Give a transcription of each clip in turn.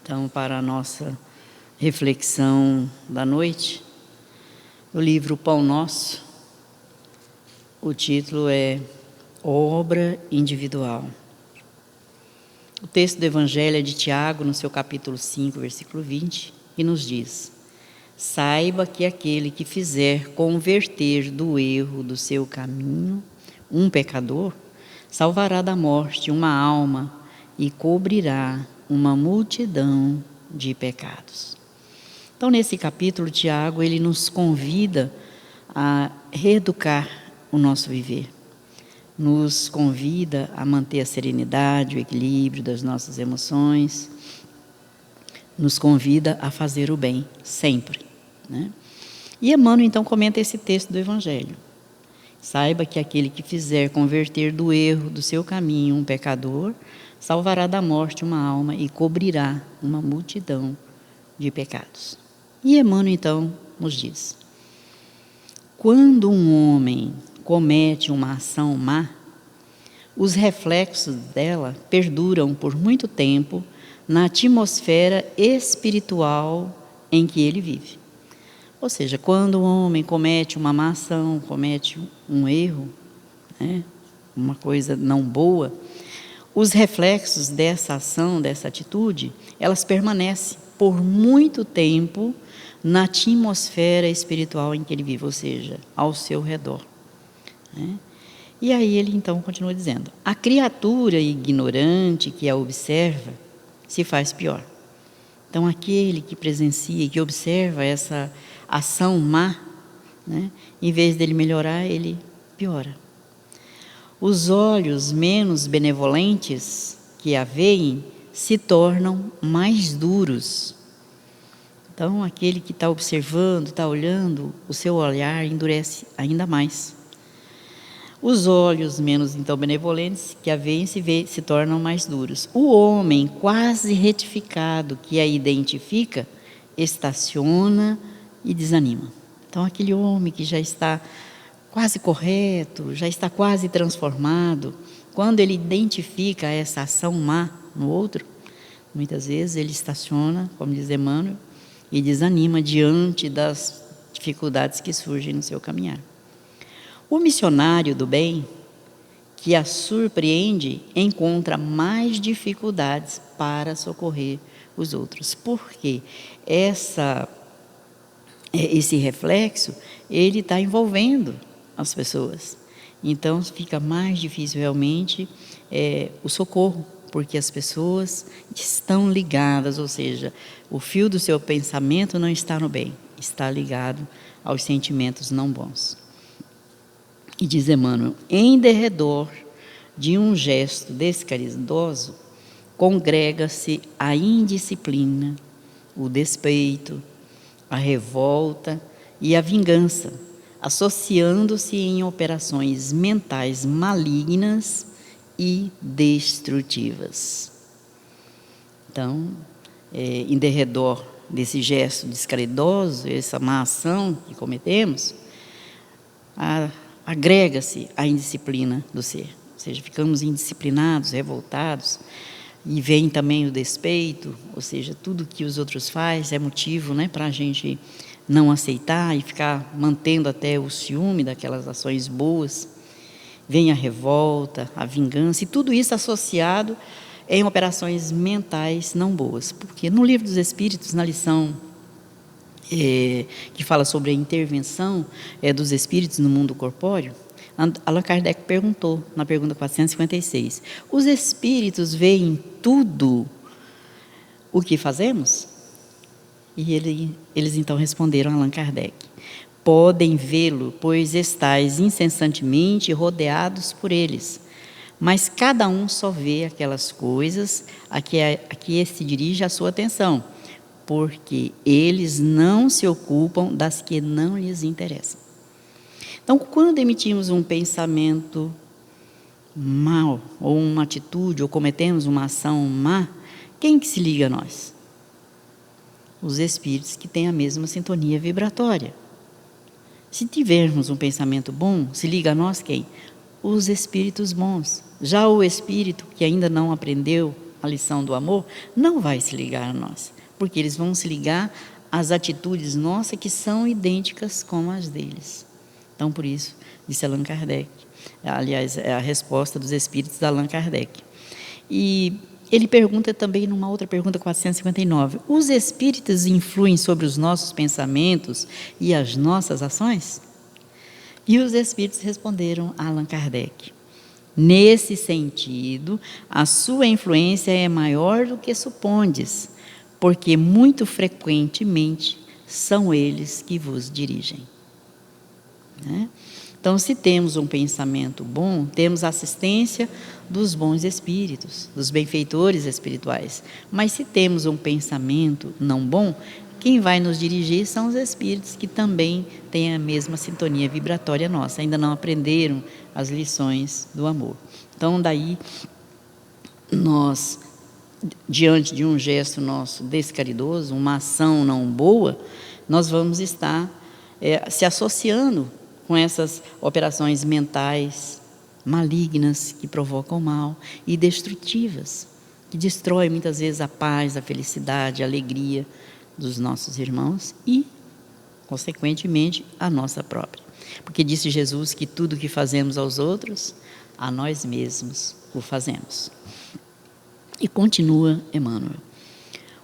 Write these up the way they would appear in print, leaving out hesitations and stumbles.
Então, para a nossa reflexão da noite, o livro Pão Nosso, o título é Obra Individual. O texto do Evangelho é de Tiago, no seu capítulo 5, versículo 20, e nos diz: saiba que aquele que fizer converter do erro do seu caminho um pecador, salvará da morte uma alma e cobrirá uma multidão de pecados. Então, nesse capítulo, Tiago, ele nos convida a reeducar o nosso viver. Nos convida a manter a serenidade, o equilíbrio das nossas emoções. Nos convida a fazer o bem, sempre, né? E Emmanuel, então, comenta esse texto do Evangelho. Saiba que aquele que fizer converter do erro do seu caminho um pecador, salvará da morte uma alma e cobrirá uma multidão de pecados. E Emmanuel, então, nos diz: quando um homem comete uma ação má, os reflexos dela perduram por muito tempo na atmosfera espiritual em que ele vive. Ou seja, quando o homem comete uma má ação, comete um erro, né, uma coisa não boa, os reflexos dessa ação, dessa atitude, elas permanecem por muito tempo na atmosfera espiritual em que ele vive, ou seja, ao seu redor, né? E aí ele então continua dizendo: a criatura ignorante que a observa se faz pior. Então aquele que presencia, que observa essa ação má, né, em vez dele melhorar, ele piora. Os olhos menos benevolentes que a veem se tornam mais duros. Então, aquele que está observando, está olhando, o seu olhar endurece ainda mais. Os olhos menos então benevolentes que a veem se tornam mais duros. O homem quase retificado que a identifica, estaciona e desanima. Então, aquele homem que já está quase correto, já está quase transformado, quando ele identifica essa ação má no outro, muitas vezes ele estaciona, como diz Emmanuel, e desanima diante das dificuldades que surgem no seu caminhar. O missionário do bem, que a surpreende, encontra mais dificuldades para socorrer os outros. Porque esse reflexo, ele está envolvendo as pessoas. Então, fica mais difícil realmente o socorro, porque as pessoas estão ligadas, ou seja, o fio do seu pensamento não está no bem, está ligado aos sentimentos não bons. E diz Emmanuel: em derredor de um gesto descaridoso, congrega-se a indisciplina, o despeito, a revolta e a vingança, associando-se em operações mentais malignas e destrutivas. Então, em derredor desse gesto descaridoso, essa má ação que cometemos, agrega-se a indisciplina do ser, ou seja, ficamos indisciplinados, revoltados, e vem também o despeito, ou seja, tudo que os outros fazem é motivo, né, para a gente não aceitar e ficar mantendo até o ciúme daquelas ações boas. Vem a revolta, a vingança, e tudo isso associado em operações mentais não boas. Porque no Livro dos Espíritos, na lição que fala sobre a intervenção dos espíritos no mundo corpóreo, Allan Kardec perguntou, na pergunta 456, os espíritos veem tudo o que fazemos? E eles então responderam a Allan Kardec: podem vê-lo, pois estais incessantemente rodeados por eles, mas cada um só vê aquelas coisas a que se dirige a sua atenção, porque eles não se ocupam das que não lhes interessam. Então, quando emitimos um pensamento mau, ou uma atitude, ou cometemos uma ação má, quem que se liga a nós? Os espíritos que têm a mesma sintonia vibratória. Se tivermos um pensamento bom, se liga a nós quem? Os espíritos bons. Já o espírito que ainda não aprendeu a lição do amor, não vai se ligar a nós, porque eles vão se ligar às atitudes nossas que são idênticas com as deles. Então, por isso, disse Allan Kardec. Aliás, é a resposta dos espíritos de Allan Kardec. E ele pergunta também, numa outra pergunta, 459, os espíritos influem sobre os nossos pensamentos e as nossas ações? E os espíritos responderam a Allan Kardec: nesse sentido, a sua influência é maior do que supondes, porque muito frequentemente são eles que vos dirigem. Né? Então, se temos um pensamento bom, temos assistência dos bons espíritos, dos benfeitores espirituais. Mas se temos um pensamento não bom, quem vai nos dirigir são os espíritos que também têm a mesma sintonia vibratória nossa, ainda não aprenderam as lições do amor. Então, daí, nós, diante de um gesto nosso descaridoso, uma ação não boa, nós vamos estar se associando com essas operações mentais malignas que provocam mal e destrutivas, que destroem muitas vezes a paz, a felicidade, a alegria dos nossos irmãos e, consequentemente, a nossa própria. Porque disse Jesus que tudo que fazemos aos outros, a nós mesmos o fazemos. E continua Emmanuel: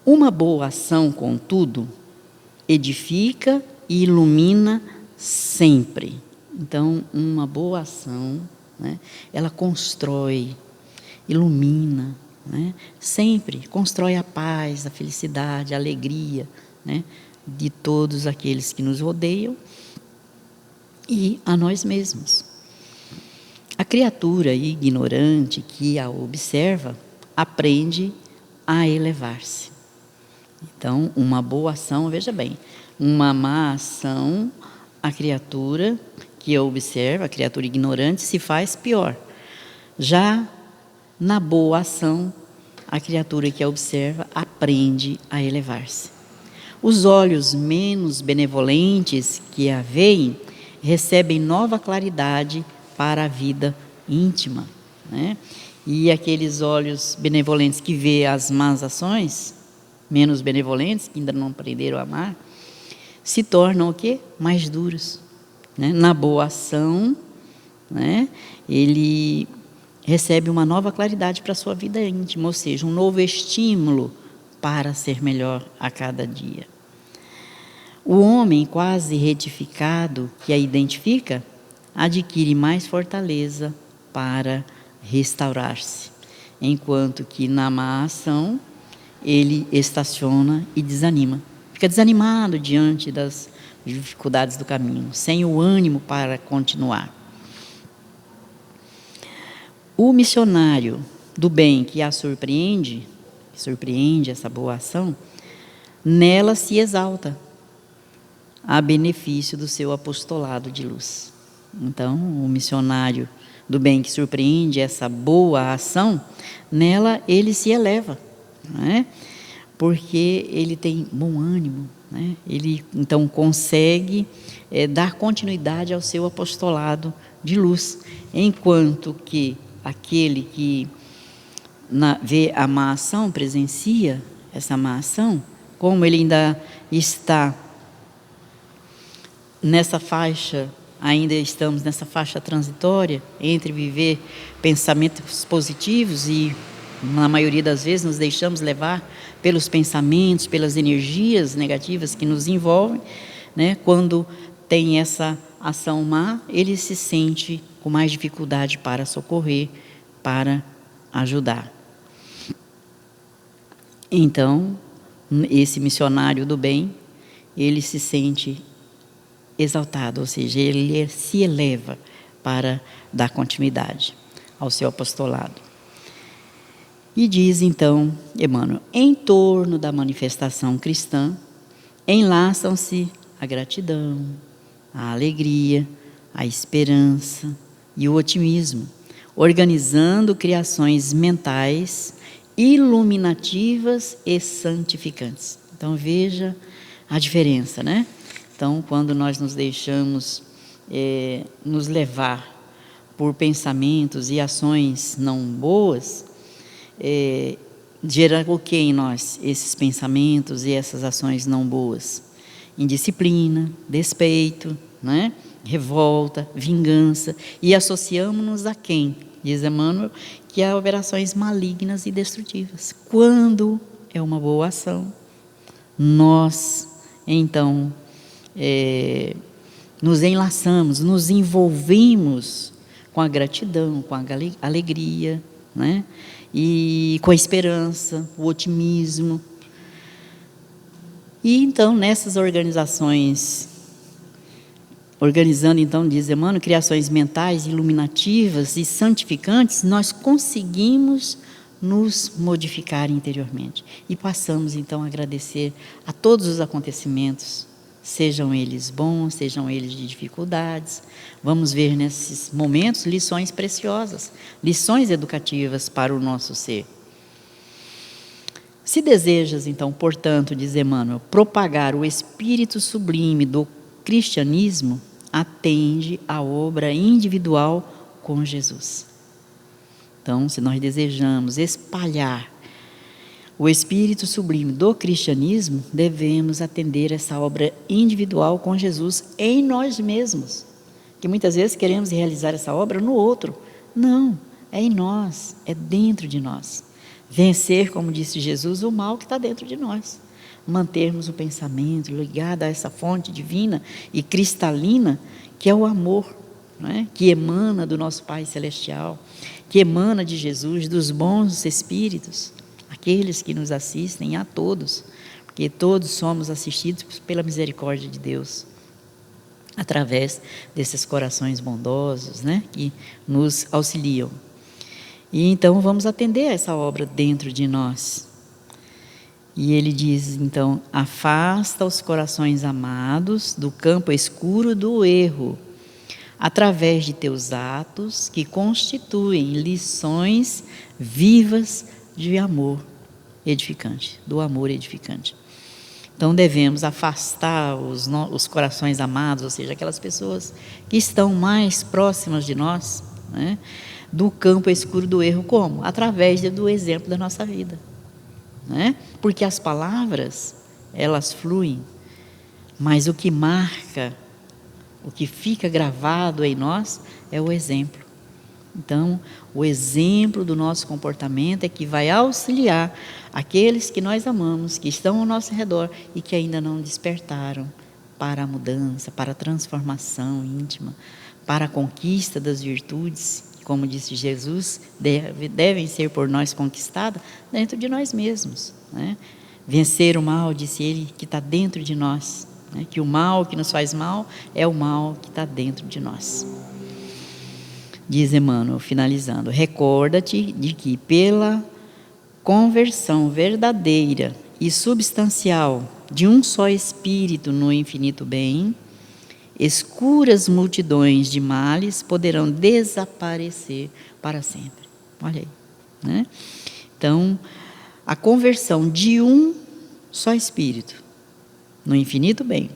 uma boa ação, contudo, edifica e ilumina sempre. Então, uma boa ação, né, ela constrói, ilumina, né, sempre constrói a paz, a felicidade, a alegria, né, de todos aqueles que nos rodeiam e a nós mesmos. A criatura ignorante que a observa aprende a elevar-se. Então, uma boa ação, veja bem, uma má ação, a criatura que a observa, a criatura ignorante, se faz pior. Já na boa ação, a criatura que a observa aprende a elevar-se. Os olhos menos benevolentes que a veem recebem nova claridade para a vida íntima, né? E aqueles olhos benevolentes que vê as más ações, menos benevolentes, que ainda não aprenderam a amar, se tornam o quê? Mais duros, né? Na boa ação, né, ele recebe uma nova claridade para a sua vida íntima, ou seja, um novo estímulo para ser melhor a cada dia. O homem quase retificado que a identifica adquire mais fortaleza para restaurar-se, enquanto que na má ação ele estaciona e desanima. Fica desanimado diante das dificuldades do caminho, sem o ânimo para continuar. O missionário do bem que a surpreende essa boa ação, nela se exalta, a benefício do seu apostolado de luz. Então, o missionário do bem que surpreende essa boa ação, nela ele se eleva, né? Porque ele tem bom ânimo, né? Ele então consegue dar continuidade ao seu apostolado de luz, enquanto que aquele que vê a má ação, presencia essa má ação, como ele ainda está nessa faixa, ainda estamos nessa faixa transitória entre viver pensamentos positivos e, na maioria das vezes, nos deixamos levar pelos pensamentos, pelas energias negativas que nos envolvem, né? Quando tem essa ação má, ele se sente com mais dificuldade para socorrer, para ajudar. Então, esse missionário do bem, ele se sente exaltado, ou seja, ele se eleva para dar continuidade ao seu apostolado. E diz então Emmanuel: em torno da manifestação cristã enlaçam-se a gratidão, a alegria, a esperança e o otimismo, organizando criações mentais iluminativas e santificantes. Então veja a diferença, né? Então, quando nós nos deixamos nos levar por pensamentos e ações não boas, gera o que em nós? Esses pensamentos e essas ações não boas. Indisciplina, despeito, né? Revolta, vingança. E associamos-nos a quem? Diz Emmanuel, que há operações malignas e destrutivas. Quando é uma boa ação, nós, então, nos enlaçamos, nos envolvemos com a gratidão, com a alegria, né? E com a esperança, o otimismo. E então, nessas organizações, organizando, então, diz Emmanuel, criações mentais iluminativas e santificantes, nós conseguimos nos modificar interiormente. E passamos, então, a agradecer a todos os acontecimentos, sejam eles bons, sejam eles de dificuldades. Vamos ver nesses momentos lições preciosas, lições educativas para o nosso ser. Se desejas, então, portanto, diz Emmanuel, propagar o espírito sublime do cristianismo, atende à obra individual com Jesus. Então, se nós desejamos espalhar o espírito sublime do cristianismo, devemos atender essa obra individual com Jesus em nós mesmos. Que muitas vezes queremos realizar essa obra no outro. Não, é em nós, é dentro de nós. Vencer, como disse Jesus, o mal que está dentro de nós. Mantermos o pensamento ligado a essa fonte divina e cristalina, que é o amor, né? Que emana do nosso Pai Celestial, que emana de Jesus, dos bons espíritos, aqueles que nos assistem, a todos, porque todos somos assistidos pela misericórdia de Deus, através desses corações bondosos, né? Que nos auxiliam. E então vamos atender a essa obra dentro de nós. E ele diz, então, afasta os corações amados do campo escuro do erro, através de teus atos que constituem lições vivas de amor edificante, do amor edificante. Então devemos afastar os corações amados, ou seja, aquelas pessoas que estão mais próximas de nós, né, do campo escuro do erro, como? Através do exemplo da nossa vida. Né? Porque as palavras, elas fluem, mas o que marca, o que fica gravado em nós é o exemplo. Então, o exemplo do nosso comportamento é que vai auxiliar aqueles que nós amamos, que estão ao nosso redor e que ainda não despertaram para a mudança, para a transformação íntima, para a conquista das virtudes, como disse Jesus, devem ser por nós conquistadas dentro de nós mesmos. Né? Vencer o mal, disse ele, que está dentro de nós. Né? Que o mal que nos faz mal é o mal que está dentro de nós. Diz Emmanuel, finalizando, recorda-te de que pela conversão verdadeira e substancial de um só Espírito no infinito bem, escuras multidões de males poderão desaparecer para sempre. Olha aí, né? Então, a conversão de um só Espírito no infinito bem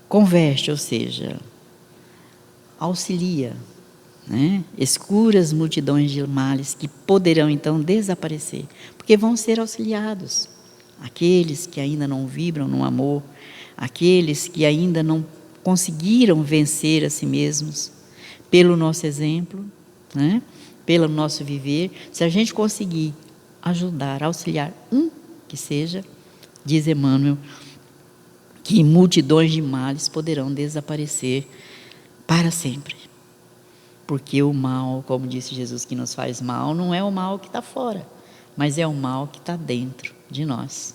converte, ou seja, auxilia, né? Escuras multidões de males que poderão então desaparecer, porque vão ser auxiliados. Aqueles que ainda não vibram no amor, aqueles que ainda não conseguiram vencer a si mesmos, pelo nosso exemplo, né? Pelo nosso viver, se a gente conseguir ajudar, auxiliar que seja, diz Emmanuel, que multidões de males poderão desaparecer para sempre. Porque o mal, como disse Jesus, que nos faz mal, não é o mal que está fora, mas é o mal que está dentro de nós.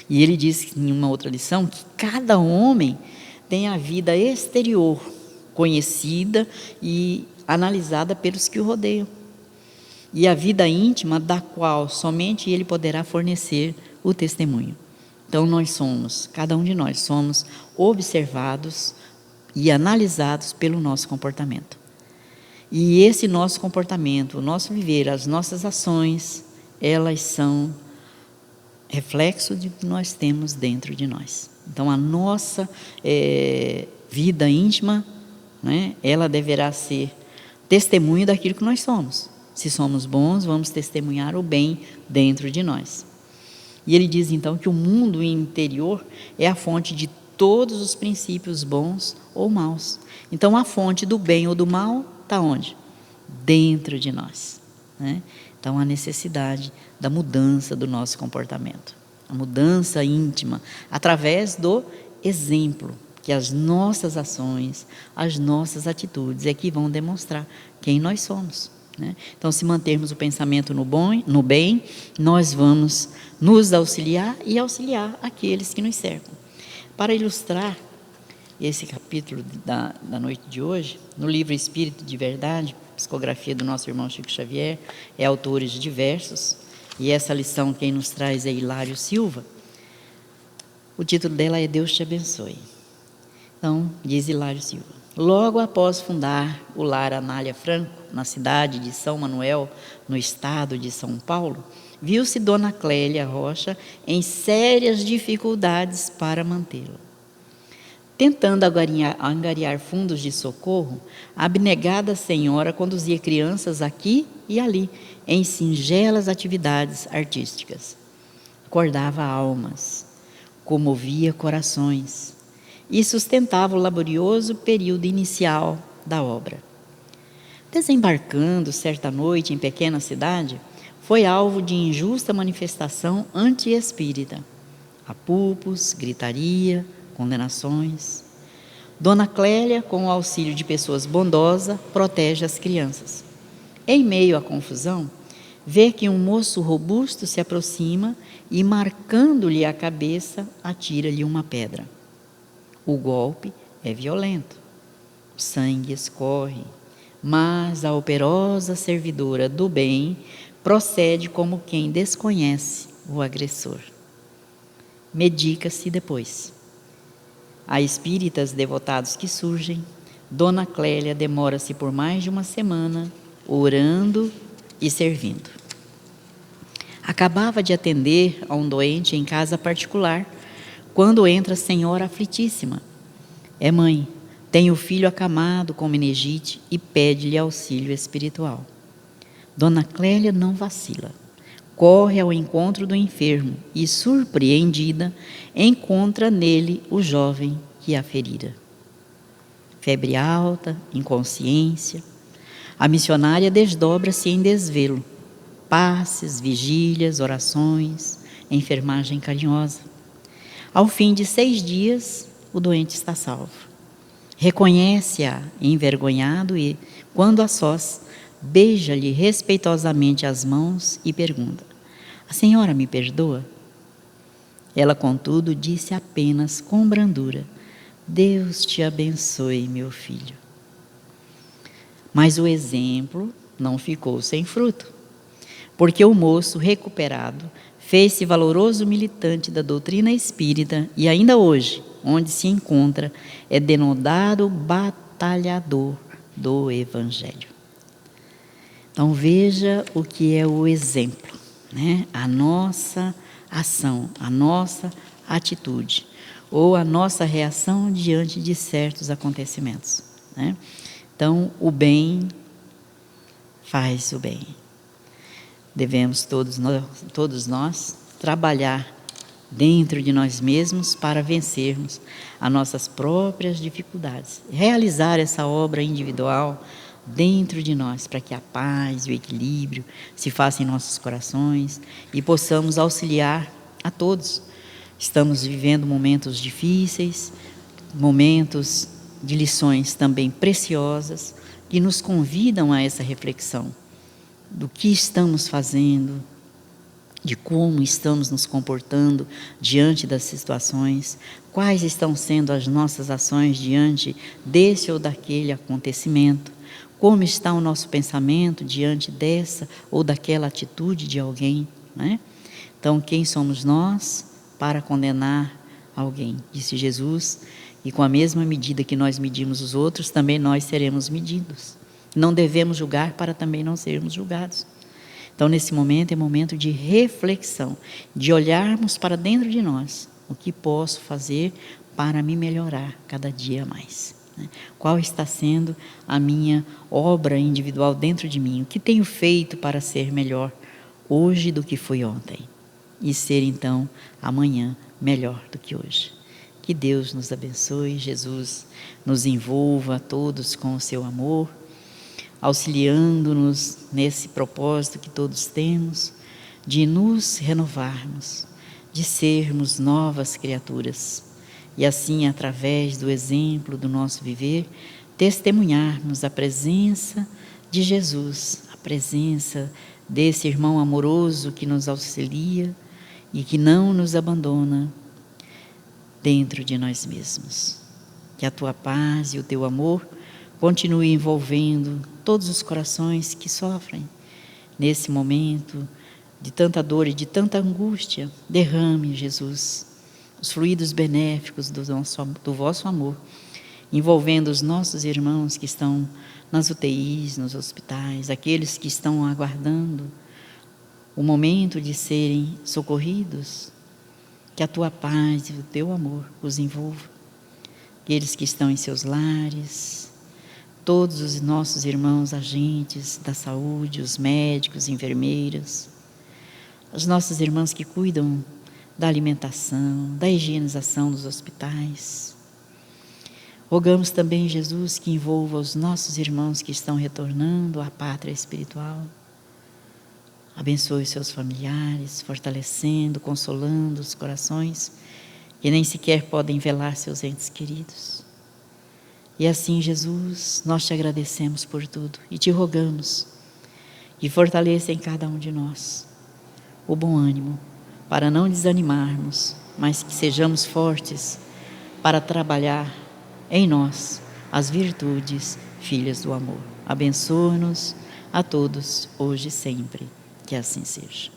E ele diz em uma outra lição que cada homem tem a vida exterior conhecida e analisada pelos que o rodeiam, e a vida íntima da qual somente ele poderá fornecer o testemunho. Então nós somos, cada um de nós somos observados e analisados pelo nosso comportamento. E esse nosso comportamento, o nosso viver, as nossas ações, elas são reflexo de que nós temos dentro de nós. Então a nossa vida íntima, né, ela deverá ser testemunho daquilo que nós somos. Se somos bons, vamos testemunhar o bem dentro de nós. E ele diz então que o mundo interior é a fonte de todos os princípios bons ou maus. Então a fonte do bem ou do mal está onde? Dentro de nós, né? Então a necessidade da mudança do nosso comportamento, a mudança íntima, através do exemplo, que as nossas ações, as nossas atitudes é que vão demonstrar quem nós somos, né? Então, se mantermos o pensamento no bem, nós vamos nos auxiliar e auxiliar aqueles que nos cercam. Para ilustrar esse capítulo da noite de hoje, no livro Espírito de Verdade, psicografia do nosso irmão Chico Xavier, é autores diversos, e essa lição quem nos traz é Hilário Silva. O título dela é Deus te abençoe. Então, diz Hilário Silva: logo após fundar o Lar Anália Franco, na cidade de São Manuel, no estado de São Paulo, viu-se Dona Clélia Rocha em sérias dificuldades para mantê-la. Tentando angariar fundos de socorro, a abnegada senhora conduzia crianças aqui e ali, em singelas atividades artísticas. Acordava almas, comovia corações e sustentava o laborioso período inicial da obra. Desembarcando certa noite em pequena cidade, foi alvo de injusta manifestação anti-espírita. Apupos, gritaria, condenações. Dona Clélia, com o auxílio de pessoas bondosas, protege as crianças. Em meio à confusão, vê que um moço robusto se aproxima e, marcando-lhe a cabeça, atira-lhe uma pedra. O golpe é violento, o sangue escorre, mas a operosa servidora do bem procede como quem desconhece o agressor. Medica-se depois. Há espíritas devotados que surgem. Dona Clélia demora-se por mais de uma semana, orando e servindo. Acabava de atender a um doente em casa particular, quando entra a senhora aflitíssima. É mãe, tem o filho acamado com meningite e pede-lhe auxílio espiritual. Dona Clélia não vacila. Corre ao encontro do enfermo e, surpreendida, encontra nele o jovem que a ferira. Febre alta, inconsciência. A missionária desdobra-se em desvelo. Passes, vigílias, orações, enfermagem carinhosa. Ao fim de 6 dias, o doente está salvo. Reconhece-a envergonhado e, quando a sós, beija-lhe respeitosamente as mãos e pergunta: a senhora me perdoa? Ela, contudo, disse apenas com brandura: Deus te abençoe, meu filho. Mas o exemplo não ficou sem fruto, porque o moço recuperado fez-se valoroso militante da doutrina espírita e ainda hoje, onde se encontra, é denodado batalhador do Evangelho. Então veja o que é o exemplo, né? A nossa ação, a nossa atitude, ou a nossa reação diante de certos acontecimentos, né? Então o bem faz o bem. Devemos todos nós trabalhar dentro de nós mesmos para vencermos as nossas próprias dificuldades, realizar essa obra individual dentro de nós, para que a paz e o equilíbrio se façam em nossos corações e possamos auxiliar a todos. Estamos vivendo momentos difíceis, momentos de lições também preciosas, que nos convidam a essa reflexão do que estamos fazendo, de como estamos nos comportando diante das situações, quais estão sendo as nossas ações diante desse ou daquele acontecimento, como está o nosso pensamento diante dessa ou daquela atitude de alguém, né? Então, quem somos nós para condenar alguém? Disse Jesus, e com a mesma medida que nós medimos os outros, também nós seremos medidos. Não devemos julgar para também não sermos julgados. Então, nesse momento, é momento de reflexão, de olharmos para dentro de nós. O que posso fazer para me melhorar cada dia mais? né? Qual está sendo a minha obra individual dentro de mim? O que tenho feito para ser melhor hoje do que fui ontem? E ser, então, amanhã melhor do que hoje. Que Deus nos abençoe, Jesus nos envolva a todos com o seu amor, auxiliando-nos nesse propósito que todos temos, de nos renovarmos, de sermos novas criaturas, e assim, através do exemplo do nosso viver, testemunharmos a presença de Jesus, a presença desse irmão amoroso que nos auxilia e que não nos abandona dentro de nós mesmos. Que a tua paz e o teu amor continue envolvendo todos os corações que sofrem nesse momento de tanta dor e de tanta angústia. Derrame, Jesus, os fluidos benéficos do vosso amor, envolvendo os nossos irmãos que estão nas UTIs, nos hospitais, aqueles que estão aguardando o momento de serem socorridos. Que a tua paz e o teu amor os envolva. Aqueles que estão em seus lares, todos os nossos irmãos agentes da saúde, os médicos, enfermeiras, as nossas irmãs que cuidam da alimentação, da higienização dos hospitais. Rogamos também, Jesus, que envolva os nossos irmãos que estão retornando à pátria espiritual. Abençoe seus familiares, fortalecendo, consolando os corações que nem sequer podem velar seus entes queridos. E assim, Jesus, nós te agradecemos por tudo e te rogamos que fortaleça em cada um de nós o bom ânimo, para não desanimarmos, mas que sejamos fortes para trabalhar em nós as virtudes, filhas do amor. Abençoa-nos a todos, hoje e sempre. Que assim seja.